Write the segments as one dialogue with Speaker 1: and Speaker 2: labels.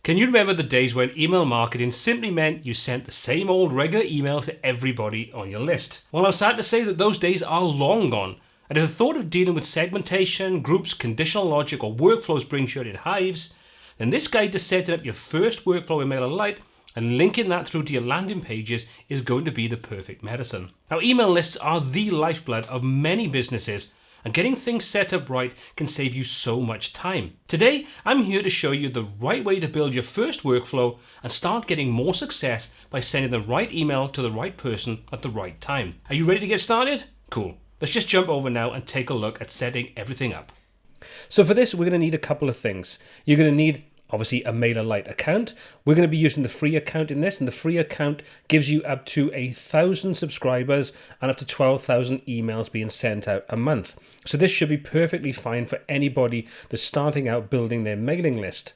Speaker 1: Can you remember the days when email marketing simply meant you sent the same old regular email to everybody on your list? Well, I'm sad to say that those days are long gone. And if the thought of dealing with segmentation, groups, conditional logic, or workflows brings you in hives, then this guide to setting up your first workflow in MailerLite and linking that through to your landing pages is going to be the perfect medicine. Now, email lists are the lifeblood of many businesses, and getting things set up right can save you so much time. Today, I'm here to show you the right way to build your first workflow and start getting more success by sending the right email to the right person at the right time. Are you ready to get started? Cool. Let's just jump over now and take a look at setting everything up. So for this, we're going to need a couple of things. You're going to need obviously a MailerLite account. We're going to be using the free account in this, and the free account gives you up to 1,000 subscribers and up to 12,000 emails being sent out a month. So this should be perfectly fine for anybody that's starting out building their mailing list.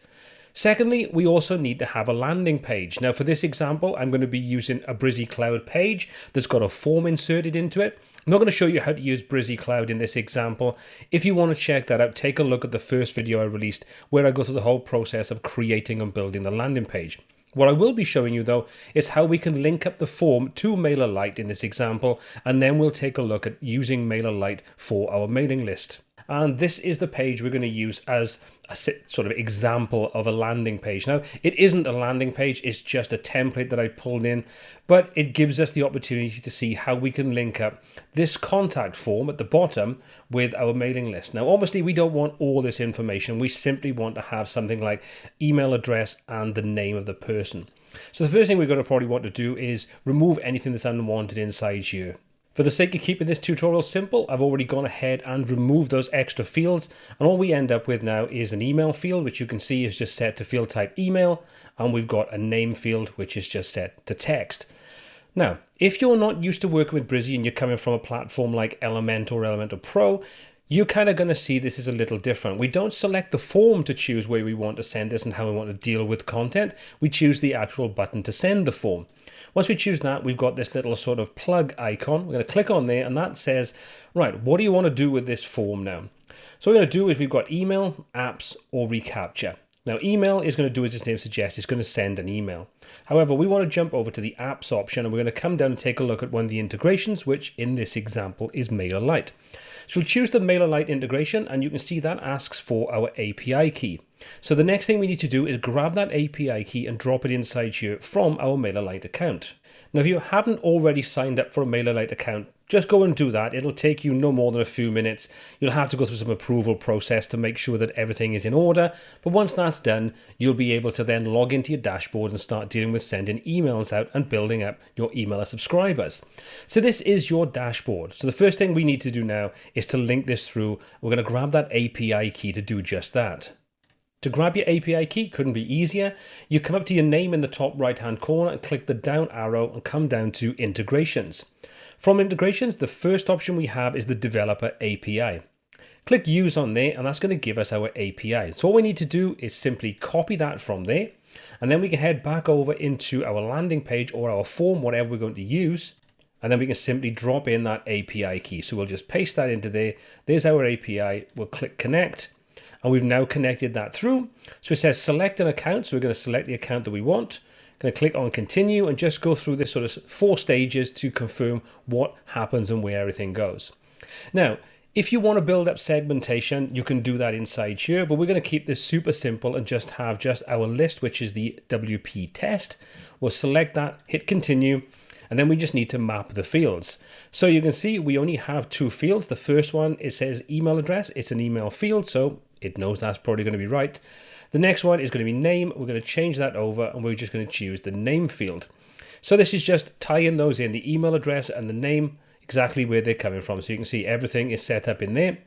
Speaker 1: Secondly, we also need to have a landing page. Now for this example, I'm going to be using a Brizy Cloud page that's got a form inserted into it. I'm not going to show you how to use Brizy Cloud in this example. If you want to check that out, take a look at the first video I released where I go through the whole process of creating and building the landing page. What I will be showing you though is how we can link up the form to MailerLite in this example, and then we'll take a look at using MailerLite for our mailing list. And this is the page we're going to use as a sort of example of a landing page. Now, it isn't a landing page, it's just a template that I pulled in, but it gives us the opportunity to see how we can link up this contact form at the bottom with our mailing list. Now, obviously, we don't want all this information. We simply want to have something like email address and the name of the person. So the first thing we're going to probably want to do is remove anything that's unwanted inside here. For the sake of keeping this tutorial simple, I've already gone ahead and removed those extra fields, and all we end up with now is an email field, which you can see is just set to field type email, and we've got a name field, which is just set to text. Now, if you're not used to working with Brizy and you're coming from a platform like Elementor or Elementor Pro, you're kind of going to see this is a little different. We don't select the form to choose where we want to send this and how we want to deal with content. We choose the actual button to send the form. Once we choose that, we've got this little sort of plug icon. We're going to click on there, and that says, right, what do you want to do with this form now? So what we're going to do is we've got email, apps, or reCAPTCHA. Now, email is going to do as its name suggests, it's going to send an email. However, we want to jump over to the apps option, and we're going to come down and take a look at one of the integrations, which in this example is MailerLite. So we'll choose the MailerLite integration, and you can see that asks for our API key. So the next thing we need to do is grab that API key and drop it inside here from our MailerLite account. Now, if you haven't already signed up for a MailerLite account, just go and do that. It'll take you no more than a few minutes. You'll have to go through some approval process to make sure that everything is in order. But once that's done, you'll be able to then log into your dashboard and start dealing with sending emails out and building up your emailer subscribers. So this is your dashboard. So the first thing we need to do now is to link this through. We're going to grab that API key to do just that. To grab your API key couldn't be easier. You come up to your name in the top right hand corner and click the down arrow and come down to integrations. From integrations, the first option we have is the developer API. Click use on there, and that's going to give us our API. So all we need to do is simply copy that from there, and then we can head back over into our landing page or our form, whatever we're going to use, and then we can simply drop in that API key. So we'll just paste that into there. There's our API. We'll click connect. And we've now connected that through. So it says select an account. So we're going to select the account that we want. Going to click on continue and just go through this sort of 4 stages to confirm what happens and where everything goes. Now, if you want to build up segmentation, you can do that inside here, but we're going to keep this super simple and just have just our list, which is the WP test. We'll select that, hit continue, and then we just need to map the fields. So you can see we only have 2 fields. The first one, it says email address. It's an email field, so it knows that's probably going to be right. The next one is going to be name. We're going to change that over, and we're just going to choose the name field. So this is just tying those in, the email address and the name, exactly where they're coming from. So you can see everything is set up in there.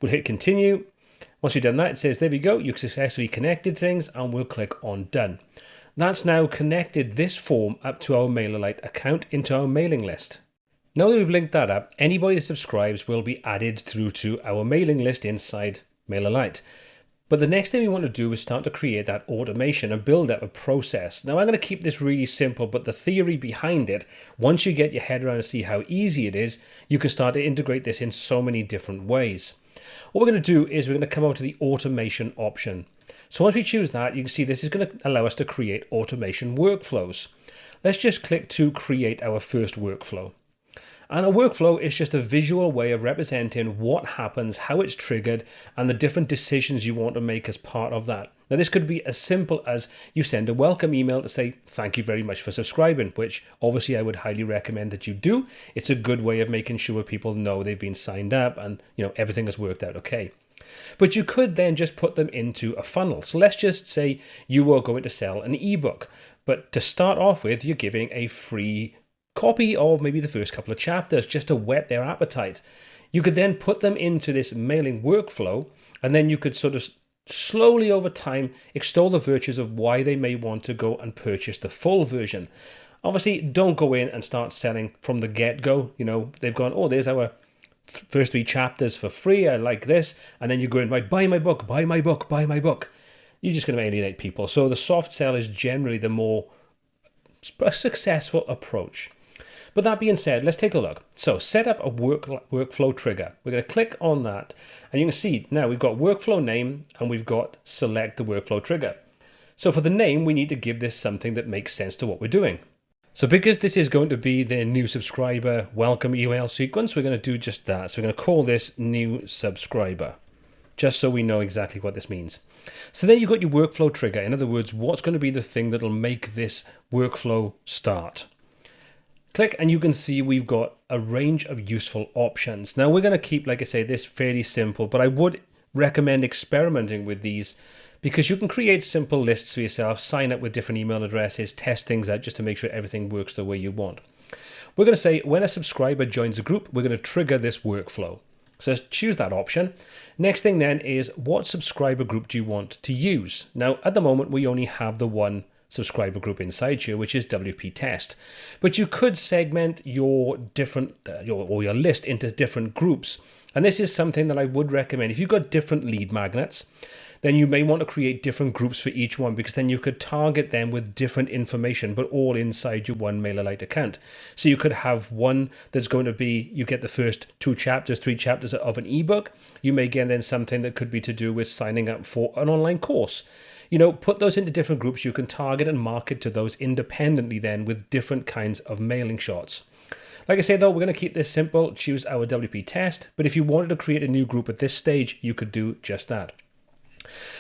Speaker 1: We'll hit continue. Once we've done that, it says, there we go, you've successfully connected things, and we'll click on done. That's now connected this form up to our MailerLite account into our mailing list. Now that we've linked that up, anybody that subscribes will be added through to our mailing list inside MailerLite. But the next thing we want to do is start to create that automation and build up a process. Now I'm going to keep this really simple, but the theory behind it, once you get your head around and see how easy it is, you can start to integrate this in so many different ways. What we're going to do is we're going to come over to the automation option. So once we choose that, you can see this is going to allow us to create automation workflows. Let's just click to create our first workflow. And a workflow is just a visual way of representing what happens, how it's triggered, and the different decisions you want to make as part of that. Now, this could be as simple as you send a welcome email to say, thank you very much for subscribing, which obviously I would highly recommend that you do. It's a good way of making sure people know they've been signed up and everything has worked out okay. But you could then just put them into a funnel. So let's just say you are going to sell an ebook. But to start off with, you're giving a free copy of maybe the first couple of chapters just to whet their appetite. You could then put them into this mailing workflow, and then you could sort of slowly over time extol the virtues of why they may want to go and purchase the full version. Obviously, don't go in and start selling from the get-go. They've gone, oh, there's our first 3 chapters for free, I like this, and then you go in, right, buy my book, buy my book, buy my book. You're just going to alienate people. So the soft sell is generally the more successful approach. But that being said, let's take a look. So set up a workflow trigger. We're going to click on that, and you can see now we've got workflow name and we've got select the workflow trigger. So for the name, we need to give this something that makes sense to what we're doing. So because this is going to be the new subscriber welcome email sequence, we're going to do just that. So we're going to call this new subscriber, just so we know exactly what this means. So then you've got your workflow trigger. In other words, what's going to be the thing that'll make this workflow start? Click and you can see we've got a range of useful options. Now we're going to keep, like I say, this fairly simple, but I would recommend experimenting with these because you can create simple lists for yourself, sign up with different email addresses, test things out just to make sure everything works the way you want. We're going to say when a subscriber joins a group, we're going to trigger this workflow. So choose that option. Next thing then is what subscriber group do you want to use? Now at the moment we only have the one subscriber group inside here, which is WPTest. But you could segment your different your list into different groups. And this is something that I would recommend. If you've got different lead magnets, then you may want to create different groups for each one, because then you could target them with different information, but all inside your one MailerLite account. So you could have one that's going to be, you get the first 2 chapters, 3 chapters of an ebook. You may get then something that could be to do with signing up for an online course. Put those into different groups. You can target and market to those independently then with different kinds of mailing shots. Like I said, though, we're going to keep this simple. Choose our WP test. But if you wanted to create a new group at this stage, you could do just that.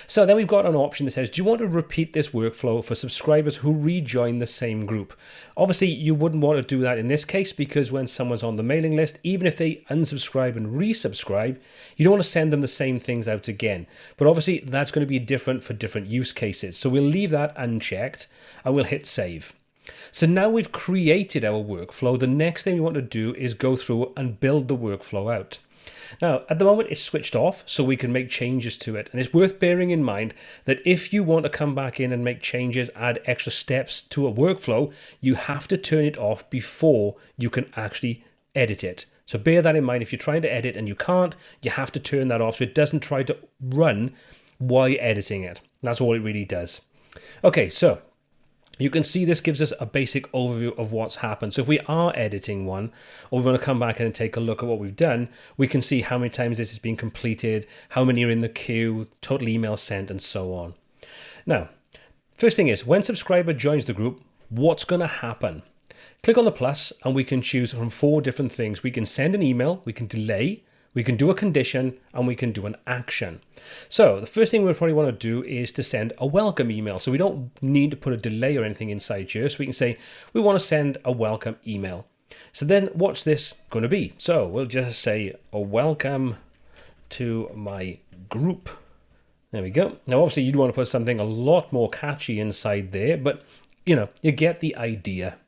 Speaker 1: So then we've got an option that says, do you want to repeat this workflow for subscribers who rejoin the same group? Obviously, you wouldn't want to do that in this case, because when someone's on the mailing list, even if they unsubscribe and resubscribe, you don't want to send them the same things out again. But obviously, that's going to be different for different use cases. So we'll leave that unchecked and we'll hit save. So now we've created our workflow. The next thing we want to do is go through and build the workflow out. Now, at the moment, it's switched off, so we can make changes to it. And it's worth bearing in mind that if you want to come back in and make changes, add extra steps to a workflow, you have to turn it off before you can actually edit it. So bear that in mind. If you're trying to edit and you can't, you have to turn that off so it doesn't try to run while editing it. That's all it really does. Okay, so you can see this gives us a basic overview of what's happened. So if we are editing one, or we want to come back in and take a look at what we've done, we can see how many times this has been completed, how many are in the queue, total emails sent, and so on. Now, first thing is, when subscriber joins the group, what's going to happen? Click on the plus and we can choose from 4 different things. We can send an email, we can delay, we can do a condition, and we can do an action. So the first thing we probably want to do is to send a welcome email. So we don't need to put a delay or anything inside here. So we can say we want to send a welcome email. So then what's this going to be? So we'll just say a welcome to my group. There we go. Now obviously you'd want to put something a lot more catchy inside there, but you get the idea.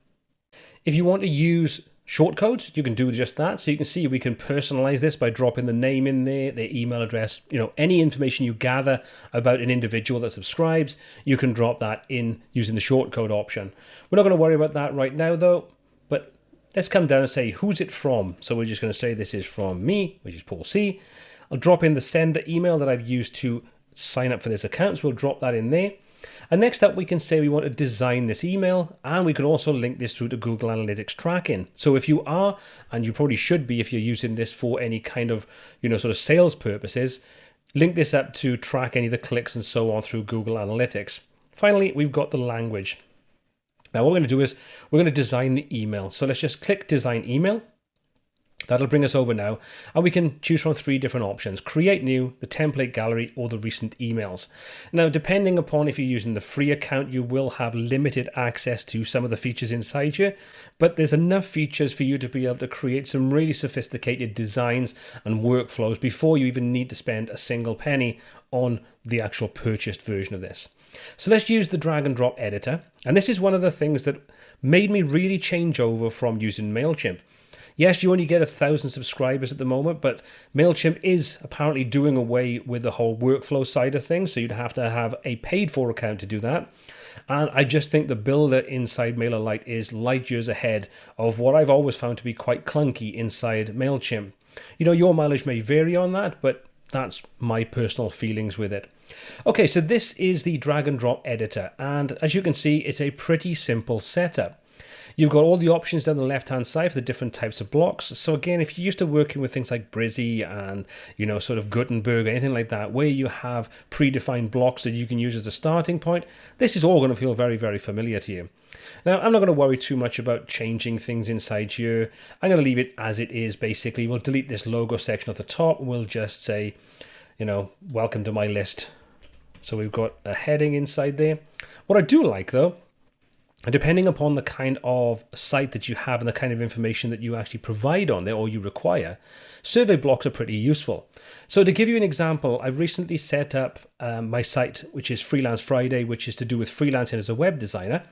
Speaker 1: If you want to use shortcodes, you can do just that. So you can see we can personalize this by dropping the name in there, their email address, any information you gather about an individual that subscribes, you can drop that in using the shortcode option. We're not going to worry about that right now though, but let's come down and say, who's it from? So we're just going to say this is from me, which is Paul C. I'll drop in the sender email that I've used to sign up for this account. So we'll drop that in there. And next up, we can say we want to design this email, and we could also link this through to Google Analytics tracking. So if you are, and you probably should be if you're using this for any kind of, sort of sales purposes, link this up to track any of the clicks and so on through Google Analytics. Finally, we've got the language. Now what we're going to do is we're going to design the email. So let's just click Design Email. That'll bring us over now, and we can choose from 3 different options: Create New, the Template Gallery, or the Recent Emails. Now, depending upon if you're using the free account, you will have limited access to some of the features inside here, but there's enough features for you to be able to create some really sophisticated designs and workflows before you even need to spend a single penny on the actual purchased version of this. So let's use the drag and drop editor, and this is one of the things that made me really change over from using MailChimp. Yes, you only get 1,000 subscribers at the moment, but MailChimp is apparently doing away with the whole workflow side of things, so you'd have to have a paid-for account to do that. And I just think the builder inside MailerLite is light years ahead of what I've always found to be quite clunky inside MailChimp. You know, your mileage may vary on that, but that's my personal feelings with it. Okay, so this is the drag and drop editor, and as you can see, it's a pretty simple setup. You've got all the options down the left-hand side for the different types of blocks. So again, if you're used to working with things like Brizy and, you know, sort of Gutenberg, anything like that, where you have predefined blocks that you can use as a starting point, this is all going to feel very, very familiar to you. Now, I'm not going to worry too much about changing things inside here. I'm going to leave it as it is, basically. We'll delete this logo section at the top. We'll just say, you know, welcome to my list. So we've got a heading inside there. What I do like, though, and depending upon the kind of site that you have and the kind of information that you actually provide on there or you require, survey blocks are pretty useful. So to give you an example, I've recently set up my site, which is Freelance Friday, which is to do with freelancing as a web designer.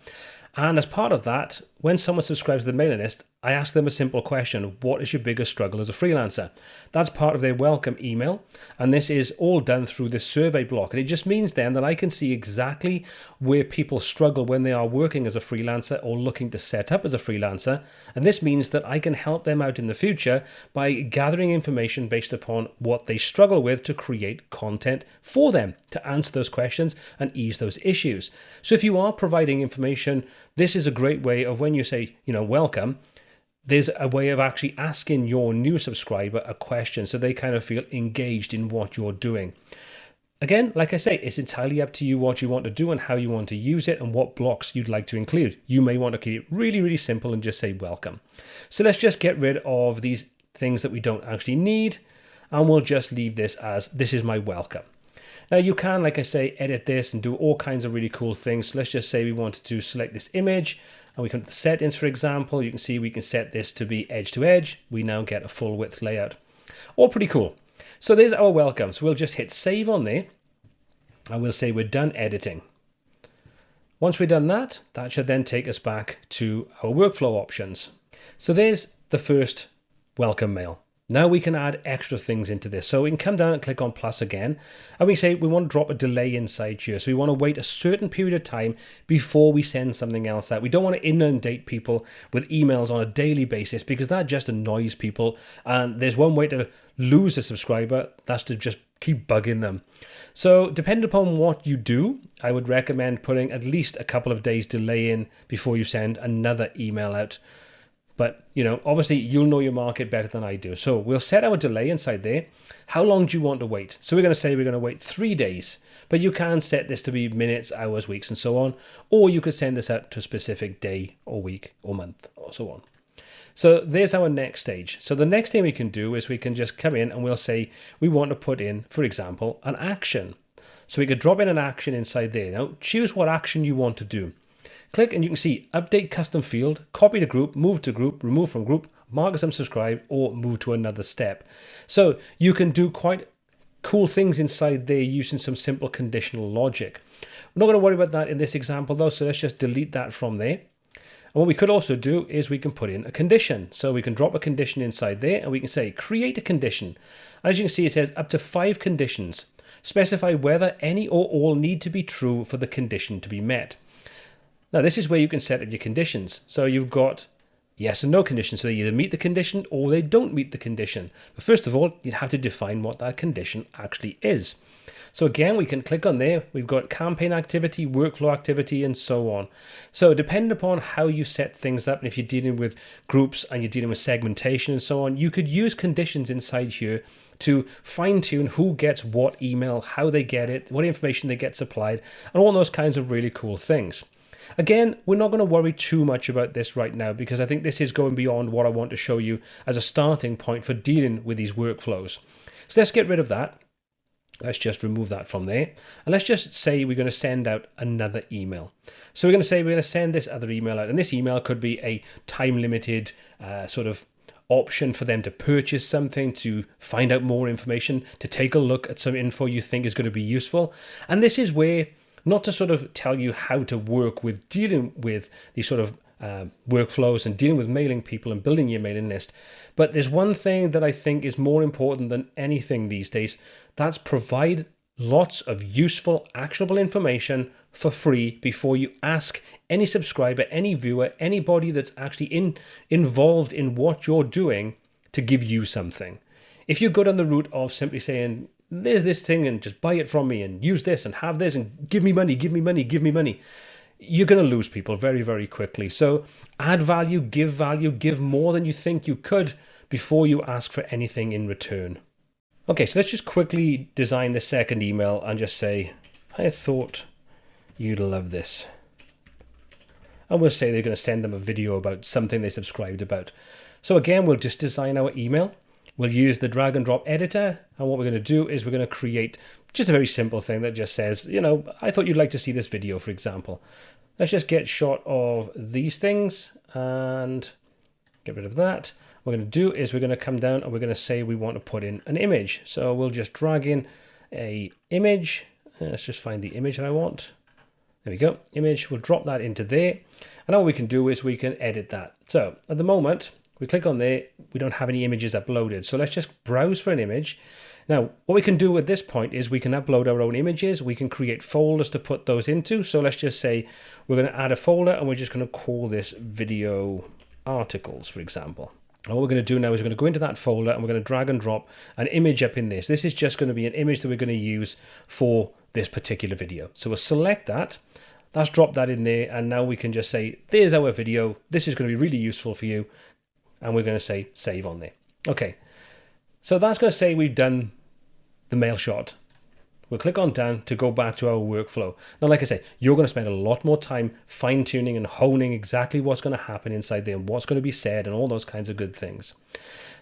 Speaker 1: And as part of that, when someone subscribes to the mailing list, I ask them a simple question: what is your biggest struggle as a freelancer? That's part of their welcome email, and this is all done through this survey block. And it just means then that I can see exactly where people struggle when they are working as a freelancer or looking to set up as a freelancer. And this means that I can help them out in the future by gathering information based upon what they struggle with to create content for them to answer those questions and ease those issues. So if you are providing information, this is a great way of, when you say, you know, welcome, there's a way of actually asking your new subscriber a question so they kind of feel engaged in what you're doing. Again, like I say, it's entirely up to you what you want to do and how you want to use it and what blocks you'd like to include. You may want to keep it really, really simple and just say welcome. So let's just get rid of these things that we don't actually need, and we'll just leave this as, this is my welcome. Now you can, like I say, edit this and do all kinds of really cool things. So let's just say we wanted to select this image, and we come to the settings, for example. You can see we can set this to be edge to edge. We now get a full width layout. All pretty cool. So there's our welcome. So we'll just hit save on there, and we'll say we're done editing. Once we're done that, that should then take us back to our workflow options. So there's the first welcome mail. Now we can add extra things into this. So we can come down and click on plus again, and we say we want to drop a delay inside here. So we want to wait a certain period of time before we send something else out. We don't want to inundate people with emails on a daily basis, because that just annoys people. And there's one way to lose a subscriber, that's to just keep bugging them. So depending upon what you do, I would recommend putting at least a couple of days delay in before you send another email out. But, you know, obviously you'll know your market better than I do. So we'll set our delay inside there. How long do you want to wait? So we're going to say we're going to wait 3 days, but you can set this to be minutes, hours, weeks, and so on. Or you could send this out to a specific day or week or month or so on. So there's our next stage. So the next thing we can do is we can just come in and we'll say we want to put in, for example, an action. So we could drop in an action inside there. Now choose what action you want to do. Click and you can see update custom field, copy to group, move to group, remove from group, mark as unsubscribed, or move to another step. So you can do quite cool things inside there using some simple conditional logic. We're not going to worry about that in this example though, so let's just delete that from there. And what we could also do is we can put in a condition. So we can drop a condition inside there and we can say create a condition. As you can see, it says up to 5 conditions. Specify whether any or all need to be true for the condition to be met. Now, this is where you can set up your conditions. So you've got yes and no conditions. So they either meet the condition or they don't meet the condition. But first of all, you'd have to define what that condition actually is. So again, we can click on there. We've got campaign activity, workflow activity, and so on. So depending upon how you set things up, and if you're dealing with groups and you're dealing with segmentation and so on, you could use conditions inside here to fine-tune who gets what email, how they get it, what information they get supplied, and all those kinds of really cool things. Again, we're not going to worry too much about this right now because I think this is going beyond what I want to show you as a starting point for dealing with these workflows. So let's get rid of that. Let's just remove that from there. And let's just say we're going to send out another email. So we're going to say we're going to send this other email out. And this email could be a time-limited sort of option for them to purchase something, to find out more information, to take a look at some info you think is going to be useful. And this is where, not to sort of tell you how to work with dealing with these sort of workflows and dealing with mailing people and building your mailing list, but there's one thing that I think is more important than anything these days. That's provide lots of useful, actionable information for free before you ask any subscriber, any viewer, anybody that's actually involved in what you're doing to give you something. If you go down the route of simply saying, there's this thing and just buy it from me and use this and have this and give me money, give me money, give me money, you're going to lose people very, very quickly. So add value, give more than you think you could before you ask for anything in return. Okay, so let's just quickly design the second email and just say, I thought you'd love this. And we'll say they're going to send them a video about something they subscribed about. So again, we'll just design our email. We'll use the drag and drop editor. And what we're going to do is we're going to create just a very simple thing that just says, I thought you'd like to see this video, for example. Let's just get shot of these things and get rid of that. What we're going to do is we're going to come down and we're going to say we want to put in an image. So we'll just drag in a image. Let's just find the image that I want. There we go, image. We'll drop that into there. And all we can do is we can edit that. So at the moment, we click on there, we don't have any images uploaded. So let's just browse for an image. Now, what we can do at this point is we can upload our own images. We can create folders to put those into. So let's just say we're going to add a folder and we're just going to call this video articles, for example. And what we're going to do now is we're going to go into that folder and we're going to drag and drop an image up in this. This is just going to be an image that we're going to use for this particular video. So we'll select that. Let's drop that in there. And now we can just say, there's our video. This is going to be really useful for you. And we're going to say save on there. Okay. So that's going to say we've done the mail shot. We'll click on done to go back to our workflow. Now, like I say, you're going to spend a lot more time fine-tuning and honing exactly what's going to happen inside there and what's going to be said and all those kinds of good things.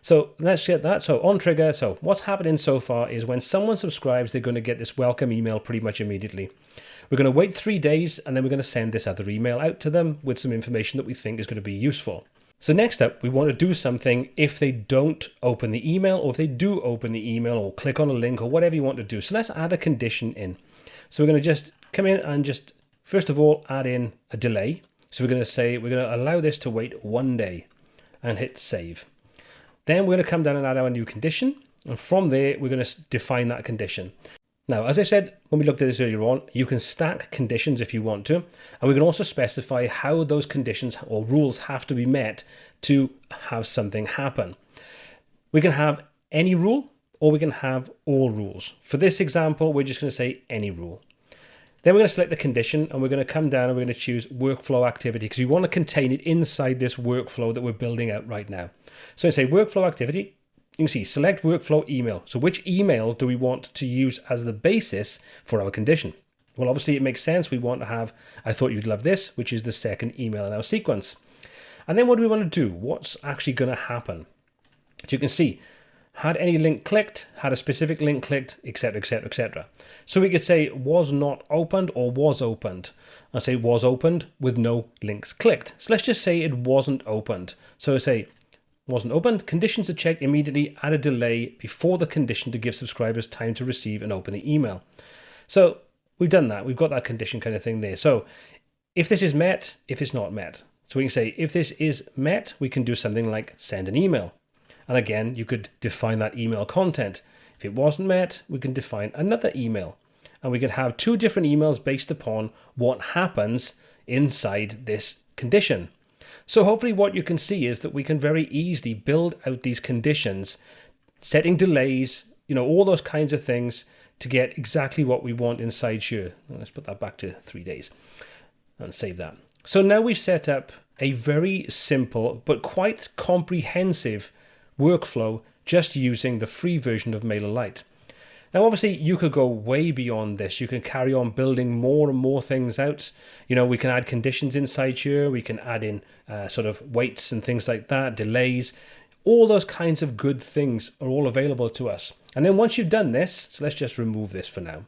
Speaker 1: So let's get that. So on trigger, so what's happening so far is when someone subscribes, they're going to get this welcome email pretty much immediately. We're going to wait 3 days and then we're going to send this other email out to them with some information that we think is going to be useful. So next up, we want to do something if they don't open the email, or if they do open the email or click on a link or whatever you want to do. So let's add a condition in. So we're going to just come in and just, first of all, add in a delay. So we're going to say, we're going to allow this to wait 1 day and hit save. Then we're going to come down and add our new condition. And from there, we're going to define that condition. Now, as I said, when we looked at this earlier on, you can stack conditions if you want to, and we can also specify how those conditions or rules have to be met to have something happen. We can have any rule, or we can have all rules. For this example, we're just going to say any rule. Then we're going to select the condition, and we're going to come down and we're going to choose workflow activity, because we want to contain it inside this workflow that we're building out right now. So I say workflow activity. You can see select workflow email. So which email do we want to use as the basis for our condition? Well, obviously it makes sense. We want to have, I thought you'd love this, which is the second email in our sequence. And then what do we want to do? What's actually going to happen? So you can see, had any link clicked, had a specific link clicked, etc., etc., etc. So we could say was not opened or was opened. I'll say was opened with no links clicked. So let's just say it wasn't opened. So I say wasn't opened, conditions are checked immediately, add a delay before the condition to give subscribers time to receive and open the email. So we've done that. We've got that condition kind of thing there. So if this is met, if it's not met. So we can say if this is met, we can do something like send an email. And again, you could define that email content. If it wasn't met, we can define another email. And we could have 2 different emails based upon what happens inside this condition. So hopefully what you can see is that we can very easily build out these conditions, setting delays, all those kinds of things to get exactly what we want inside here. Let's put that back to 3 days and save that. So now we've set up a very simple but quite comprehensive workflow just using the free version of MailerLite. Now, obviously, you could go way beyond this. You can carry on building more and more things out. You know, we can add conditions inside here. We can add in sort of weights and things like that, delays. All those kinds of good things are all available to us. And then once you've done this, so let's just remove this for now,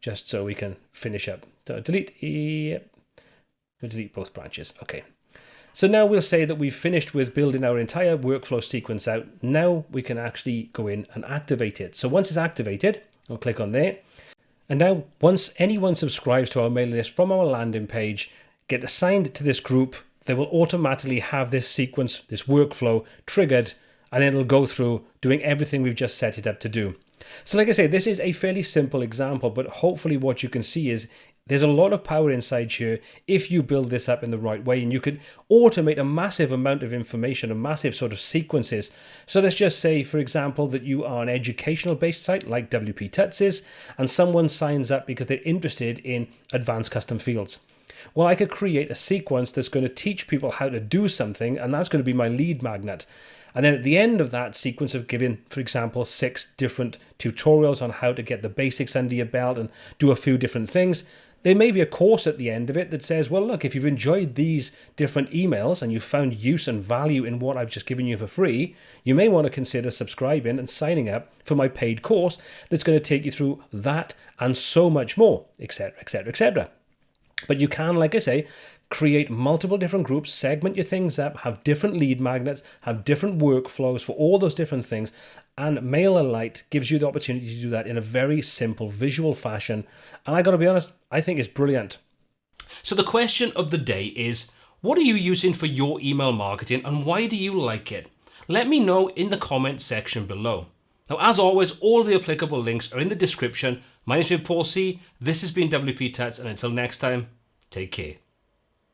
Speaker 1: just so we can finish up. Delete, yep. We'll delete both branches. Okay. So now we'll say that we've finished with building our entire workflow sequence out. Now we can actually go in and activate it. So once it's activated, I'll click on there. And now once anyone subscribes to our mailing list from our landing page, get assigned to this group, they will automatically have this sequence, this workflow triggered, and then it'll go through doing everything we've just set it up to do. So like I say, this is a fairly simple example, but hopefully what you can see is there's a lot of power inside here if you build this up in the right way, and you could automate a massive amount of information, a massive sort of sequences. So let's just say, for example, that you are an educational based site like WPTuts is, and someone signs up because they're interested in advanced custom fields. Well, I could create a sequence that's going to teach people how to do something, and that's going to be my lead magnet. And then at the end of that sequence of giving, for example, 6 different tutorials on how to get the basics under your belt and do a few different things, there may be a course at the end of it that says, well, look, if you've enjoyed these different emails and you've found use and value in what I've just given you for free, you may want to consider subscribing and signing up for my paid course that's going to take you through that and so much more, etc., etc., etc. But you can, like I say, create multiple different groups, segment your things up, have different lead magnets, have different workflows for all those different things. And MailerLite gives you the opportunity to do that in a very simple visual fashion. And I got to be honest, I think it's brilliant. So the question of the day is, what are you using for your email marketing and why do you like it? Let me know in the comments section below. Now, as always, all the applicable links are in the description. My name has been Paul C. This has been WPTuts, and until next time, take care.